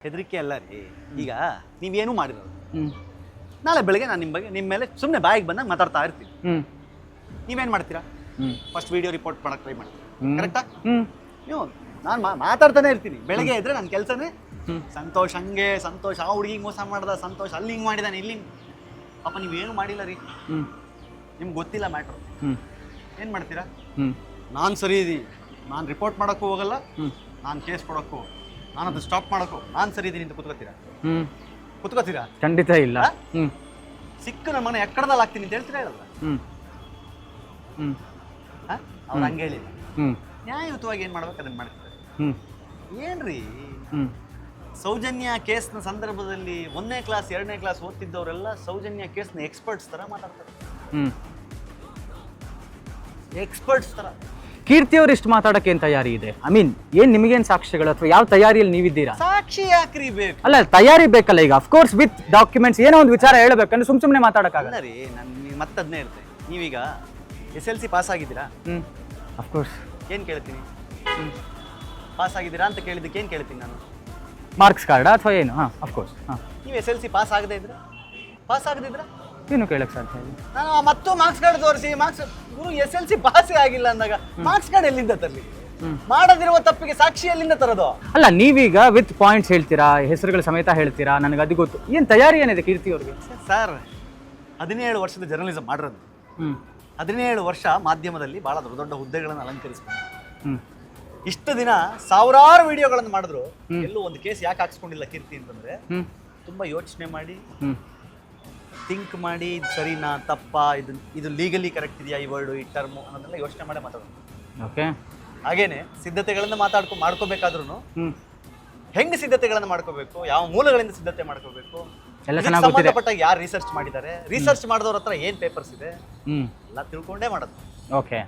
ಹೆದರಿಕೆ ಅಲ್ಲ ರೀ. ಈಗ ನೀವೇನು ಮಾಡಿರೋದು, ನಾಳೆ ಬೆಳಗ್ಗೆ ನಾನು ನಿಮ್ಮ ಮೇಲೆ ಸುಮ್ಮನೆ ಬಾಯಿಗೆ ಬಂದಾಗ ಮಾತಾಡ್ತಾ ಇರ್ತೀನಿ. ನೀವೇನು ಮಾಡ್ತೀರಾ? ಫಸ್ಟ್ ವಿಡಿಯೋ ರಿಪೋರ್ಟ್ ಮಾಡಕ್ಕೆ ಟ್ರೈ ಮಾಡ್ತೀರಾ, ಕರೆಕ್ಟಾ? ನೀವು ನಾನು ಮಾತಾಡ್ತಾನೆ ಇರ್ತೀನಿ. ಬೆಳಗ್ಗೆ ಇದ್ರೆ ನನ್ನ ಕೆಲಸನೇ ಸಂತೋಷ್ ಹಂಗೆ, ಸಂತೋಷ್ ಆ ಹುಡುಗಿಗೆ ಮೋಸ ಮಾಡ್ದ, ಸಂತೋಷ್ ಅಲ್ಲಿ ಹಿಂಗೆ ಮಾಡಿದಾನೆ, ಇಲ್ಲಿ ಪಾಪ ನೀವೇನು ಮಾಡಿಲ್ಲ ರೀ, ನಿಮ್ಗೆ ಗೊತ್ತಿಲ್ಲ ಮ್ಯಾಟ್ರು. ಏನು ಮಾಡ್ತೀರಾ? ನಾನು ಸರಿ ಇದೀನಿ, ನಾನು ರಿಪೋರ್ಟ್ ಮಾಡೋಕ್ಕೂ ಹೋಗಲ್ಲ, ನಾನು ಕೇಸ್ ಕೊಡೋಕ್ಕೂ, ನಾನು ಅದು ಸ್ಟಾಪ್ ಮಾಡೋಕ್ಕೂ ನಾನು ಸರಿ ಇದೀನಿ ಅಂತ ಕುತ್ಕೋತೀರಾ? ಖಂಡಿತ ಇಲ್ಲ. ಸಿಕ್ಕ ನಮ್ಮ ಮನೆ ಎಕ್ಕಡದಲ್ಲಿ ಆಗ್ತೀನಿ ಅಂತ ಹೇಳ್ತೀರಾ ಹೇಳಲ್ಲ? ಅವ್ರು ಹಂಗೆ ಹೇಳಿಲ್ಲ. ನ್ಯಾಯಯುತವಾಗಿ ಏನು ಮಾಡ್ಬೇಕು ಅದನ್ನು ಮಾಡ್ತಾರೆ. ಏನ್ರಿ ಸೌಜನ್ಯ ಕೇಸ್ನ ಸಂದರ್ಭದಲ್ಲಿ 1ನೇ ಕ್ಲಾಸ್ 2ನೇ ಕ್ಲಾಸ್ ಓದ್ತಿದ್ದವರೆಲ್ಲ ಸೌಜನ್ಯ ಕೇಸ್ನ ಎಕ್ಸ್ಪರ್ಟ್ಸ್ ತರ ಮಾತಾಡ್ತಾರೆ. ಎಕ್ಸ್ಪರ್ಟ್ಸ್ ತರ. ಕೀರ್ತಿ ಅವ್ರು ಇಷ್ಟು ಮಾತಾಡಕ್ಕೆ ಏನ್ ತಯಾರಿ ಇದೆ? ಐ ಮೀನ್ ಏನ್ ನಿಮಗೇನ್ ಸಾಕ್ಷ್ಯಗಳು ಅಥವಾ ಯಾವ ತಯಾರಿಯಲ್ಲಿ ನೀವಿದ್ದೀರಾ? ಸಾಕ್ಷಿ ಯಾಕ್ರಿ ಬೇಕು? ಅಲ್ಲ, ತಯಾರಿ ಬೇಕಲ್ಲ. ಈಗ ಅಫ್ಕೋರ್ಸ್ ವಿತ್ ಡಾಕ್ಯುಮೆಂಟ್ಸ್ ಏನೋ ಒಂದು ವಿಚಾರ ಹೇಳ್ಬೇಕಂದ್ರೆ ಸುಮ್ಮನೆ ಮಾತಾಡಕ್ಕಾಗಲ್ಲ ರೀ. ನಾನು ಮತ್ತೆ ಅದನ್ನೇ ಇರ್ತೇನೆ. ನೀವೀಗ SLC ಪಾಸ್ ಆಗಿದ್ದೀರಾ? ಅಫ್ಕೋರ್ಸ್. ಏನು ಕೇಳ್ತೀನಿ? ಪಾಸ್ ಆಗಿದ್ದೀರಾ ಅಂತ ಕೇಳಿದ್ದಕ್ಕೆ ಏನು ಕೇಳ್ತೀನಿ ನಾನು? ಮಾರ್ಕ್ಸ್ ಕಾರ್ಡ್ ಅಥವಾ ಏನು? ಅಫ್ಕೋರ್ಸ್. ನೀವು SLC ಪಾಸ್ ಆಗದೇ ಆಗದಿದ್ರೆ ಏನು ಕೇಳಕ್ ಸಾಧ್ಯ ಇಲ್ಲ. ನಾನು ಮತ್ತು ಮಾರ್ಕ್ಸ್ ಕಾರ್ಡ್ ತೋರಿಸಿ, ಮಾರ್ಕ್ಸ್ ಗುರು SLC ಪಾಸೇ ಆಗಿಲ್ಲ ಅಂದಾಗ ಮಾರ್ಕ್ಸ್ ಕಾರ್ಡ್ ಎಲ್ಲಿಂದ ತರಲಿ? ಮಾಡದಿರುವ ತಪ್ಪಿಗೆ ಸಾಕ್ಷಿ ಎಲ್ಲಿಂದ ತರೋದು? ಅಲ್ಲ, ನೀವೀಗ ವಿತ್ ಪಾಯಿಂಟ್ಸ್ ಹೇಳ್ತೀರಾ, ಹೆಸರುಗಳ ಸಮೇತ ಹೇಳ್ತೀರಾ, ನನಗೆ ಅದು ಗೊತ್ತು. ಏನು ತಯಾರಿ ಏನಿದೆ ಕೀರ್ತಿ ಅವ್ರಿಗೆ? ಸರ್ 17 ವರ್ಷದ ಜರ್ನಲಿಸಮ್ ಮಾಡಿರೋದು, 17 ವರ್ಷ ಮಾಧ್ಯಮದಲ್ಲಿ ಬಹಳ ದೊಡ್ಡ ದೊಡ್ಡ ಹುದ್ದೆಗಳನ್ನು ಅಲಂಕರಿಸ್ಕೊಂಡು ಇಷ್ಟು ದಿನ ಸಾವಿರಾರು ವಿಡಿಯೋಗಳನ್ನು ಮಾಡಿದ್ರು ಎಲ್ಲೂ ಒಂದು ಕೇಸ್ ಯಾಕೆ ಹಾಕ್ಸ್ಕೊಂಡಿಲ್ಲ ಕೀರ್ತಿ ಅಂತಂದ್ರೆ ತುಂಬಾ ಯೋಚನೆ ಮಾಡಿ, ಥಿಂಕ್ ಮಾಡಿ, ಸರಿನಾ ತಪ್ಪಾ, ಇದು ಲೀಗಲಿ ಕರೆಕ್ಟ್ ಇದೆಯಾ, ಈ ವರ್ಡು, ಈ ಟರ್ಮು ಅನ್ನೋದೆಲ್ಲ ಯೋಚನೆ ಮಾಡೇ ಮಾತಾಡೋದು. ಓಕೆ. ಹಾಗೇನೆ ಸಿದ್ಧತೆಗಳನ್ನ ಮಾಡ್ಕೋಬೇಕಾದ್ರೂ ಹೆಂಗ್ ಸಿದ್ಧತೆಗಳನ್ನ ಮಾಡ್ಕೋಬೇಕು, ಯಾವ ಮೂಲಗಳಿಂದ ಸಿದ್ಧತೆ ಮಾಡ್ಕೋಬೇಕು, ಸಂಬಂಧಪಟ್ಟಾಗ ಯಾರು ರಿಸರ್ಚ್ ಮಾಡಿದ್ದಾರೆ, ರಿಸರ್ಚ್ ಮಾಡಿದವ್ರ ಹತ್ರ ಏನ್ ಪೇಪರ್ಸ್ ಇದೆ, ಎಲ್ಲ ತಿಳ್ಕೊಂಡೇ ಮಾಡೋದು. ಓಕೆ.